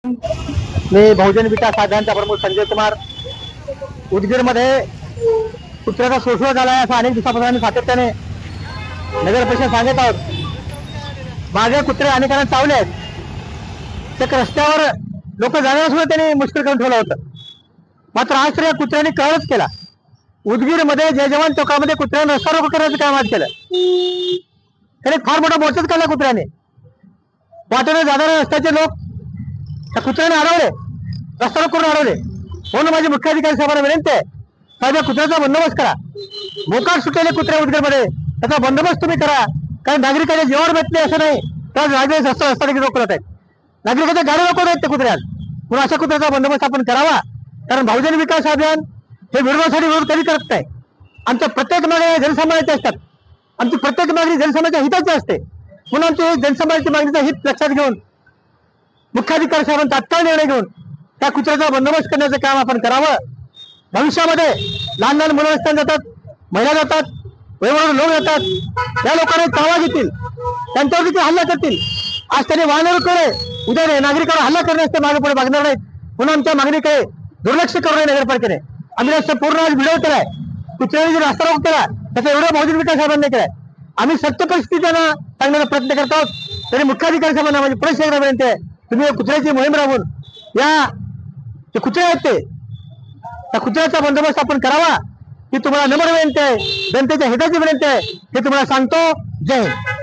मी बहुजन विकास आघाडीचा प्रमुख संजय कुमार. उदगीरमध्ये कुत्र्याचा शोषण झाला आहे असं अनेक दिवसापासून सातत्याने नगर परिषद सांगत आहोत. माझे कुत्रे अनेकांना चावले आहेत. त्या रस्त्यावर लोक जाण्यास सुद्धा त्यांनी मुश्किल करून ठेवलं होतं. मात्र आज तर या कुत्र्यांनी कहरच केला. उदगीरमध्ये जय जवान चौकामध्ये कुत्र्याने रस्ता रोको करण्याचं काम आज केलं. त्याने फार मोठा मोर्चाच काढला कुत्र्याने. वाटेने जाणाऱ्या रस्त्याचे लोक त्या कुत्र्याने अडवले, रस्ता रोको करून अडवले. म्हणून माझी मुख्याधिकारी साहेबांना विनंती आहे, साहेब या कुत्र्याचा बंदोबस्त करा. मोकाट सुटलेले कुत्रे उदगीरमध्ये त्याचा बंदोबस्त तुम्ही करा. कारण नागरिकांच्या जीवावर बेतले असं नाही तर नागरिक रस्ता देखील रोखत आहेत. नागरिकांच्या गाडी रोखत आहेत ते कुत्र्यात. म्हणून अशा कुत्र्याचा बंदोबस्त आपण करावा. कारण बहुजन विकास अभियान हे विरोधासाठी विरोध कधी करत नाही. आमच्या प्रत्येक मागण्या जनसमाजाचे असतात. आमची प्रत्येक मागणी जनसमाजाच्या हिताची असते. म्हणून आमची जनसमाजाची मागणीचं हित लक्षात घेऊन मुख्याधिकारी साहेबांनी तात्काळ निर्णय घेऊन त्या कुत्र्याचा बंदोबस्त करण्याचं काम आपण करावं. भविष्यामध्ये लहान लहान मुलं रस्त्याने जातात, महिला जातात, वयोवृद्ध लोक जातात. या लोकांना चावा घेतील, त्यांच्यावर देखील हल्ला करतील. आज त्यांनी वाहनावर केले, उद्या नागरिकांवर हल्ला करण्यास ते मागे पुढे मागणार नाहीत. म्हणून आमच्या मागणीकडे दुर्लक्ष करू नये नगरपालिकेने. आम्ही रस्ता पूर्ण आज व्हिडिओ केलाय. कुत्र्याने जो रस्ता रोको केला त्याचा एवढा बहुजन विकास साहेबांनी केलाय. आम्ही सत्य परिस्थिती त्यांना सांगण्याचा प्रयत्न करत आहोत. तरी मुख्याधिकारी साहेबांना माझी पुढे एकदा विनंती आहे, तुम्ही कुत्र्याची मोहीम राबवून या जे कुत्रे आहेत त्या कुत्र्याचा बंदोबस्त आपण करावा. ही तुम्हाला नम्र विनंती आहे, जनतेच्या हिताची विनंती आहे. हे तुम्हाला सांगतो. जय हिंद.